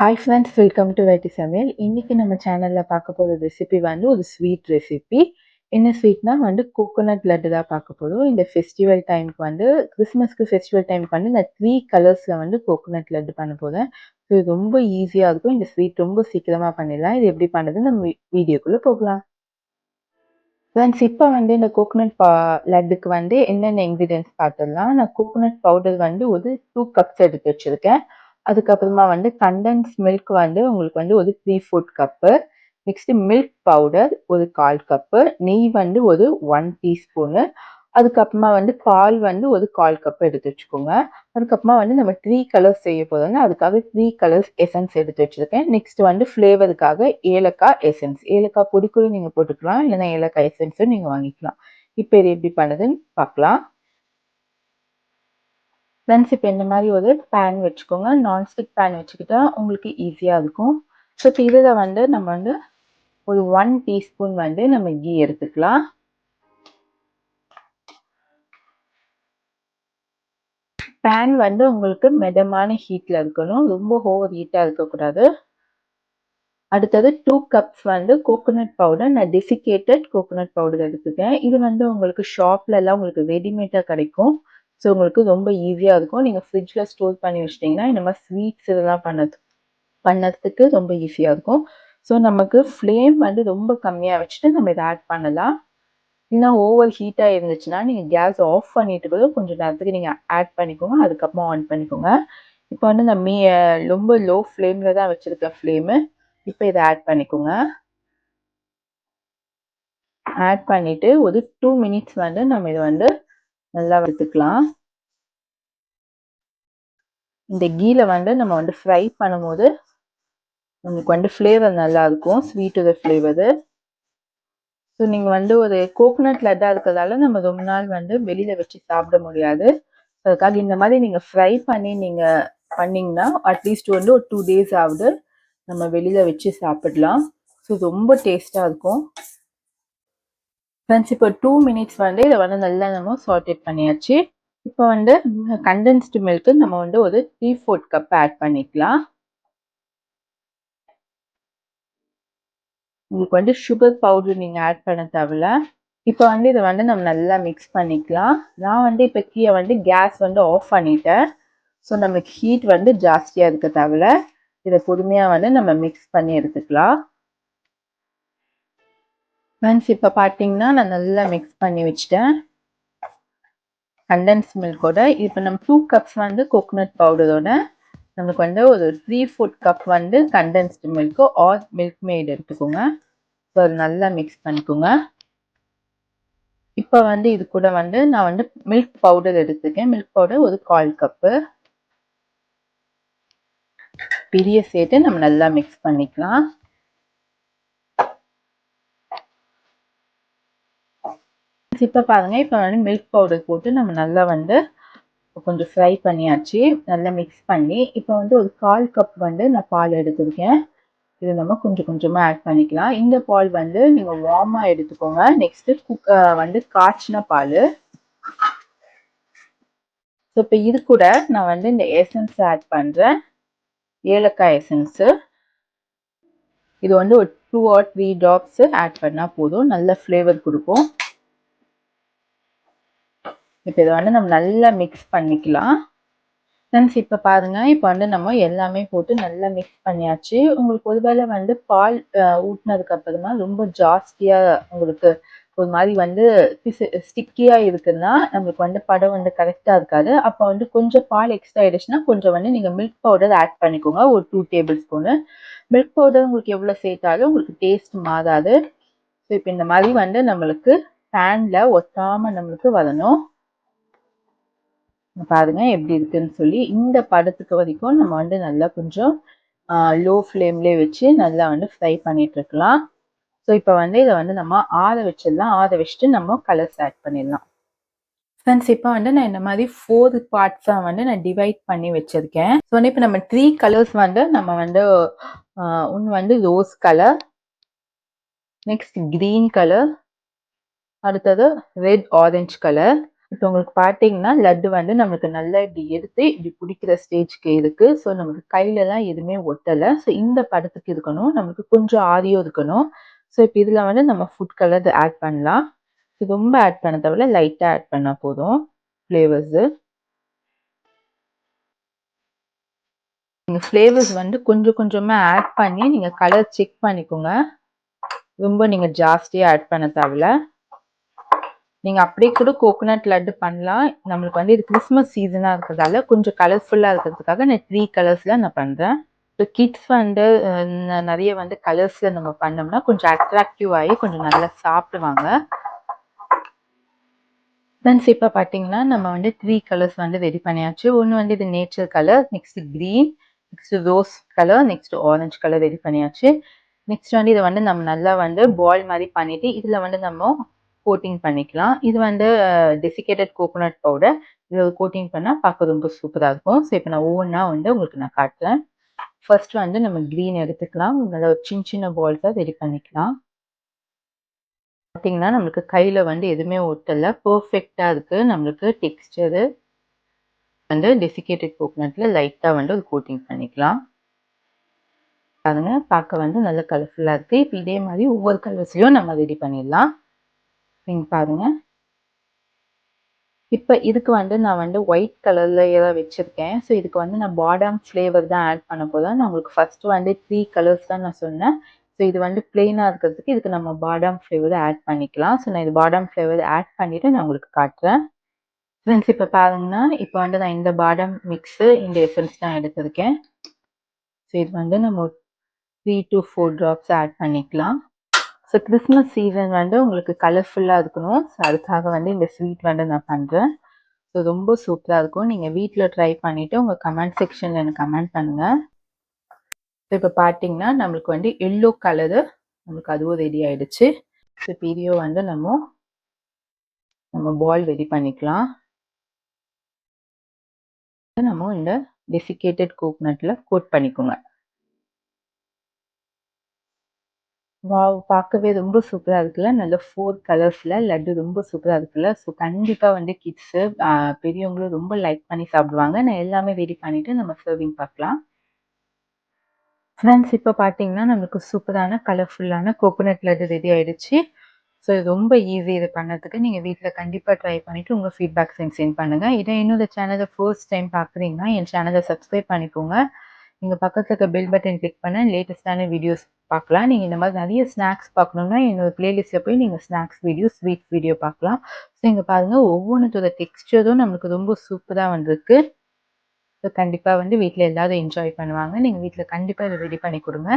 Hi friends, welcome to வைட்டி சமையல். இன்னைக்கு நம்ம சேனல்ல பார்க்க போகிற ரெசிபி வந்து ஒரு ஸ்வீட் ரெசிபி. என்ன ஸ்வீட்னா வந்து கோகோனட் லட்டு தான் பார்க்க போகிறோம். இந்த ஃபெஸ்டிவல் டைமுக்கு வந்து கிறிஸ்மஸ்க்கு ஃபெஸ்டிவல் டைமுக்கு வந்து நான் 3 கலர்ஸில் வந்து கோகோனட் லட்டு பண்ண போகிறேன். ஸோ இது ரொம்ப ஈஸியாக இருக்கும். இந்த ஸ்வீட் ரொம்ப சீக்கிரமாக பண்ணிடலாம். இது எப்படி பண்ணுறது நம்ம வீடியோக்குள்ளே போகலாம். ஃப்ரெண்ட்ஸ், இப்போ வந்து இந்த கோகோனட் லட்டுக்கு வந்து என்னென்ன இன்க்ரீடியன்ஸ் பார்த்துடலாம். நான் கோகோனட் பவுடர் வந்து ஒரு 2 கப்ஸ் எடுத்து வச்சுருக்கேன். அதுக்கப்புறமா வந்து கண்டென்ஸ் மில்க் வந்து உங்களுக்கு வந்து ஒரு 3/4 கப்பு. நெக்ஸ்ட்டு மில்க் பவுடர் ஒரு 1/4 கப்பு. நெய் வந்து ஒரு 1 டீஸ்பூனு. அதுக்கப்புறமா வந்து பால் வந்து ஒரு 1/4 கப் எடுத்து வச்சுக்கோங்க. அதுக்கப்புறமா வந்து நம்ம 3 கலர்ஸ் செய்ய போறோம்ல, அதுக்காக 3 கலர்ஸ் எசன்ஸ் எடுத்து வச்சிருக்கேன். நெக்ஸ்ட் வந்து ஃப்ளேவருக்காக ஏலக்காய் எசன்ஸ். ஏலக்காய் பொடி கூட நீங்க போட்டுக்கலாம். இல்லைன்னா ஏலக்காய் எசன்ஸும் நீங்க வாங்கிக்கலாம். இப்போ இது எப்படி பண்ணுறதுன்னு பார்க்கலாம். ஃப்ரெண்ட்ஸ், இப்போ இந்த மாதிரி ஒரு பேன் வச்சுக்கோங்க. நான்ஸ்டிக் பேன் வச்சுக்கிட்டா உங்களுக்கு ஈஸியாக இருக்கும். ஸோ இப்போ இதில் வந்து நம்ம வந்து ஒரு 1 டீஸ்பூன் வந்து நம்ம கீ எடுத்துக்கலாம். பேன் வந்து உங்களுக்கு மிதமான ஹீட்டில் இருக்கணும். ரொம்ப ஓவர் ஹீட்டாக இருக்கக்கூடாது. அடுத்தது 2 கப்ஸ் வந்து கோகோனட் பவுடர். நான் டெசிகேட்டட் கோகோனட் பவுடர் எடுத்துக்கேன். இது வந்து உங்களுக்கு ஷாப்லலாம் உங்களுக்கு ரெடிமேடாக கிடைக்கும். ஸோ உங்களுக்கு ரொம்ப ஈஸியாக இருக்கும். நீங்கள் ஃப்ரிட்ஜில் ஸ்டோர் பண்ணி வச்சிட்டிங்கன்னா இந்த மாதிரி ஸ்வீட்ஸ் இதெல்லாம் பண்ணதுக்கு ரொம்ப ஈஸியாக இருக்கும். ஸோ நமக்கு ஃப்ளேம் வந்து ரொம்ப கம்மியாக வச்சுட்டு நம்ம இதை ஆட் பண்ணலாம். இல்லைனா ஓவர் ஹீட்டாக இருந்துச்சுன்னா நீங்கள் கேஸ் ஆஃப் பண்ணிட்டு கூட கொஞ்சம் நேரத்துக்கு நீங்கள் ஆட் பண்ணிக்கோங்க. அதுக்கப்புறமா ஆன் பண்ணிக்கோங்க. இப்போ வந்து நான் ரொம்ப லோ ஃப்ளேமில் தான் வச்சுருக்கேன் ஃப்ளேமு. இப்போ இதை ஆட் பண்ணிக்கோங்க. ஆட் பண்ணிவிட்டு ஒரு 2 மினிட்ஸ் வந்து நம்ம இதை வந்து நல்லா வறுத்துக்கலாம். இந்த கீல வந்து நம்ம வந்து ஃப்ரை பண்ணும்போது உங்களுக்கு வந்து ஃப்ளேவர் நல்லாயிருக்கும். ஸ்வீட்டோட ஃப்ளேவரு. ஸோ நீங்கள் வந்து ஒரு கோகோனட் லட்டாக இருக்கிறதால நம்ம ரொம்ப நாள் வந்து வெளியில் வச்சு சாப்பிட முடியாது. அதுக்காக இந்த மாதிரி நீங்கள் ஃப்ரை பண்ணி நீங்கள் பண்ணிங்கன்னா அட்லீஸ்ட் வந்து ஒரு 2 டேஸ் ஆகுது நம்ம வெளியில் வச்சு சாப்பிடலாம். ஸோ ரொம்ப டேஸ்ட்டாக இருக்கும். ஃப்ரெண்ட்ஸ், இப்போ 2 மினிட்ஸ் வந்து இதை வந்து நல்லா நம்ம சாட்டேட் பண்ணியாச்சு. இப்போ வந்து கண்டென்ஸ்டு மில்க்கு நம்ம வந்து ஒரு 3/4 கப் ஆட் பண்ணிக்கலாம். உங்களுக்கு வந்து சுகர் பவுடர் நீங்கள் ஆட் பண்ண தேவையில்ல. இப்போ வந்து இதை வந்து நம்ம நல்லா மிக்ஸ் பண்ணிக்கலாம். நான் வந்து இப்போ கீழே வந்து கேஸ் வந்து ஆஃப் பண்ணிட்டேன். ஸோ நமக்கு ஹீட் வந்து ஜாஸ்தியாக இருக்க தேவையில்ல. இதை பொறுமையாக வந்து நம்ம மிக்ஸ் பண்ணி எடுத்துக்கலாம். ஃப்ரெண்ட்ஸ், இப்போ பார்த்தீங்கன்னா நான் நல்லா மிக்ஸ் பண்ணி வச்சுட்டேன் கண்டென்ஸ் மில்கோட. இப்போ நம்ம 2 கப்ஸ் வந்து கோகோனட் பவுடரோட நமக்கு வந்து ஒரு 3/4 கப் வந்து condensed milk or Milkmaid எடுத்துக்கோங்க. ஸோ அது நல்லா மிக்ஸ் பண்ணிக்கோங்க. இப்போ வந்து இது கூட வந்து நான் வந்து மில்க் பவுடர் எடுத்துக்கேன். மில்க் பவுடர் ஒரு 1/4 கப்பு. பெரிய சேர்த்து நம்ம நல்லா மிக்ஸ் பண்ணிக்கலாம். இப்போ பாருங்க, இப்போ வந்து மில்க் பவுடர் போட்டு நம்ம நல்லா வந்து கொஞ்சம் ஃப்ரை பண்ணியாச்சு. நல்லா மிக்ஸ் பண்ணி இப்போ வந்து ஒரு 1/4 கப் வந்து நான் பால் எடுத்துருக்கேன். இது நம்ம கொஞ்சம் கொஞ்சமாக ஆட் பண்ணிக்கலாம். இந்த பால் வந்து நீங்கள் வார்மாக எடுத்துக்கோங்க. நெக்ஸ்ட்டு வந்து காய்ச்சின பால். ஸோ இப்போ இது கூட நான் வந்து இந்த எசன்ஸ் ஆட் பண்ணுறேன். ஏலக்காய் எசன்ஸு. இது வந்து ஒரு 2 or 3 ட்ராப்ஸு ஆட் பண்ணால் போதும். நல்ல ஃப்ளேவர் கொடுக்கும். இப்போ இதை வந்து நம்ம நல்லா மிக்ஸ் பண்ணிக்கலாம். ஃப்ரெண்ட்ஸ், இப்போ பாருங்கள், இப்போ வந்து நம்ம எல்லாமே போட்டு நல்லா மிக்ஸ் பண்ணியாச்சு. உங்களுக்கு ஒருவேளை வந்து பால் ஊற்றினதுக்கு அப்புறமா ரொம்ப ஜாஸ்தியாக உங்களுக்கு ஒரு மாதிரி வந்து ஸ்டிக்கியாக இருக்குன்னா நம்மளுக்கு வந்து படம் வந்து கரெக்டாக இருக்காது. அப்போ வந்து கொஞ்சம் பால் எக்ஸ்ட்ரா ஆயிடுச்சுன்னா கொஞ்சம் வந்து நீங்கள் மில்க் பவுடர் ஆட் பண்ணிக்கோங்க. ஒரு 2 டேபிள் ஸ்பூனு. மில்க் பவுடர் உங்களுக்கு எவ்வளோ சேர்த்தாலும் உங்களுக்கு டேஸ்ட் மாறாது. ஸோ இப்போ இந்த மாதிரி வந்து நம்மளுக்கு பேனில் ஒட்டாமல் நம்மளுக்கு வரணும். பாருங்க எப்படி இருக்குன்னு சொல்லி. இந்த பதத்துக்கு வரைக்கும் நம்ம வந்து நல்லா கொஞ்சம் லோ ஃப்ளேம்லேயே வச்சு நல்லா வந்து ஃப்ரை பண்ணிட்டு இருக்கலாம். ஸோ இப்போ வந்து இதை வந்து நம்ம ஆற வச்சிடலாம். ஆற வச்சுட்டு நம்ம கலர்ஸ் ஆட் பண்ணிடலாம். ஃப்ரெண்ட்ஸ், இப்போ வந்து நான் இந்த மாதிரி 4 பார்ட்ஸாக வந்து நான் டிவைட் பண்ணி வச்சுருக்கேன். ஸோ வந்து இப்போ நம்ம 3 கலர்ஸ் வந்து நம்ம வந்து ஒன்று வந்து rose colour, next green colour, அடுத்தது ரெட் ஆரஞ்ச் கலர். இப்போ உங்களுக்கு பார்த்தீங்கன்னா, லட்டு வந்து நம்மளுக்கு நல்லா இப்டி எடுத்து இப்டி புடிக்கிற ஸ்டேஜ்க்கு இருக்கு. ஸோ நமக்கு கையிலலாம் எதுவுமே ஒட்டல. ஸோ இந்த பதத்துக்கு இருக்கணும். நமக்கு கொஞ்சம் ஆறியும் இருக்கணும். ஸோ இப்ப இதுல வந்து நம்ம ஃபுட் கலர் ஆட் பண்ணலாம். ரொம்ப ஆட் பண்ண தேவல்ல. லைட்டா ஆட் பண்ணா போதும். ஃப்ளேவர்ஸு. நீங்க ஃப்ளேவர்ஸ் வந்து கொஞ்சம் கொஞ்சமா ஆட் பண்ணி நீங்க கலர் செக் பண்ணிக்கோங்க. ரொம்ப நீங்க ஜாஸ்தியா ஆட் பண்ண தேவல்ல. நீங்க அப்படியே கூட கோகோனட் லட்டு பண்ணலாம். நம்மளுக்கு வந்து இது கிறிஸ்மஸ் சீசனா இருக்கிறதால கொஞ்சம் கலர்ஃபுல்லா இருக்கிறதுக்காக நான் 3 கலர்ஸ்ல நான் பண்றேன். இப்போ கிட்ஸ் வந்து நெறைய வந்து கலர்ஸ்ல நம்ம பண்ணோம்னா கொஞ்சம் அட்ராக்டிவ் ஆயி கொஞ்சம் நல்லா சாப்பிடுவாங்க. ஃப்ரெண்ட்ஸ் இப்ப பார்த்தீங்கன்னா, நம்ம வந்து 3 கலர்ஸ் வந்து ரெடி பண்ணியாச்சு. ஒண்ணு வந்து இது nature colour, next green, next rose colour, next orange colour ready பண்ணியாச்சு. நெக்ஸ்ட் வந்து இத வந்து நம்ம நல்லா வந்து பால் மாரி பண்ணிட்டு, இதுல வந்து நம்ம கோட்டிங் பண்ணிக்கலாம். இது வந்து டெசிகேட்டட் கோகோனட் பவுடர். இத கோட்டிங் பண்ணா பார்க்க ரொம்ப சூப்பரா இருக்கும். ஸோ இப்ப நான் ஒவ்வொன்னா வந்து உங்களுக்கு நான் காட்டுறேன். ஃபர்ஸ்ட் வந்து நம்ம கிரீன் எடுத்துக்கலாம். நல்லா சின்ன சின்ன பால்ஸா ரெடி பண்ணிக்கலாம். பார்த்தீங்கன்னா, நம்மளுக்கு கையில வந்து எதுவுமே ஒட்டல. பெர்ஃபெக்ட்டா இருக்கு. நம்மளுக்கு டெக்ஸ்சரு வந்து டெசிகேட்டட் கோகோனட்ல லைட்டா வந்து ஒரு கோட்டிங் பண்ணிக்கலாம். பாருங்க, பார்க்க வந்து நல்ல கலர்ஃபுல்லா இருக்கு. இப்ப இதே மாரி ஒவ்வொரு கலர்ஸ்லயும் நம்ம ரெடி பண்ணிடலாம். இங்க பாருங்க. இப்ப இதுக்கு வந்து நான் வந்து ஒயிட் கலர்லயே தான் வச்சிருக்கேன். ஸோ இதுக்கு வந்து நான் பாதாம் ஃப்ளேவர் தான் ஆட் பண்ண போறேன். நான் உங்களுக்கு ஃபர்ஸ்ட் வந்து 3 கலர்ஸ் தான் நான் சொன்னேன். ஸோ இது வந்து பிளெயினா இருக்கிறதுக்கு இதுக்கு நம்ம பாதாம் ஃப்ளேவர் ஆட் பண்ணிக்கலாம். ஸோ நான் இது பாதாம் ஃப்ளேவர் ஆட் பண்ணிட்டு நான் உங்களுக்கு காட்டுறேன். ஃப்ரெண்ட்ஸ் இப்ப பாருங்கன்னா, இப்ப வந்து நான் இந்த பாதாம் மிக்ஸு இந்த எசன்ஸ் தான் எடுத்திருக்கேன். ஸோ இது வந்து நம்ம 3 to 4 ட்ராப்ஸ் ஆட் பண்ணிக்கலாம். ஸோ கிறிஸ்மஸ் சீசன் வந்து உங்களுக்கு கலர்ஃபுல்லா இருக்கணும். ஸோ அதுக்காக வந்து இந்த ஸ்வீட் வந்து நான் பண்றேன். ஸோ ரொம்ப சூப்பரா இருக்கும். நீங்க வீட்ல ட்ரை பண்ணிட்டு உங்க கமெண்ட் செக்ஷன்ல எனக்கு கமெண்ட் பண்ணுங்க. ஸோ இப்ப பார்த்தீங்கன்னா, நம்மளுக்கு வந்து எல்லோ கலரு நமக்கு அதுவும் ரெடி ஆயிடுச்சு. ஸோ இப்ப இதையும் வந்து நம்ம பால் ரெடி பண்ணிக்கலாம். நம்ம இந்த டெசிகேட்டட் கோகோனட்ல கோட் பண்ணிக்கோங்க. வாவ்! பார்க்கவே ரொம்ப சூப்பரா இருக்குல்ல. நல்ல 4 கலர்ஸ்ல லட்டு ரொம்ப சூப்பரா இருக்குல்ல. ஸோ கண்டிப்பா வந்து கிட்ஸு பெரியவங்களும் ரொம்ப லைக் பண்ணி சாப்பிடுவாங்க. நான் எல்லாமே ரெடி பண்ணிட்டு நம்ம சர்விங் பார்க்கலாம். ஃப்ரெண்ட்ஸ் இப்ப பார்த்தீங்கன்னா, நம்மளுக்கு சூப்பரான கலர்ஃபுல்லான கோகோனட் லட்டு ரெடி ஆயிடுச்சு. ஸோ இது ரொம்ப ஈஸி இது பண்ணதுக்கு. நீங்க வீட்ல கண்டிப்பா ட்ரை பண்ணிட்டு உங்க ஃபீட்பேக்ஸ் எனக்கு சென்ட் பண்ணுங்க. இதே என்னோட சேனல ஃபர்ஸ்ட் டைம் பார்க்குறீங்கன்னா, என் சேனல சப்ஸ்கிரைப் பண்ணிக்கோங்க. நீங்க பக்கத்துல இருக்க பெல் பட்டன் கிளிக் பண்ணா லேட்டஸ்ட்டான வீடியோஸ் பார்க்கலாம். நீங்க இந்த மாதிரி நெறைய ஸ்நாக்ஸ் பார்க்கணும்னா, என்னோட பிளேலிஸ்ட்ல போய் நீங்க ஸ்நாக்ஸ் வீடியோ, ஸ்வீட் வீடியோ பார்க்கலாம். ஸோ இங்க பாருங்க ஒவ்வொன்னத்தோட டெக்ஸ்சரும் நம்மளுக்கு ரொம்ப சூப்பரா வந்திருக்கு. ஸோ கண்டிப்பா வந்து வீட்ல எல்லாரும் என்ஜாய் பண்ணுவாங்க. நீங்க வீட்ல கண்டிப்பா இத ரெடி பண்ணி குடுங்க.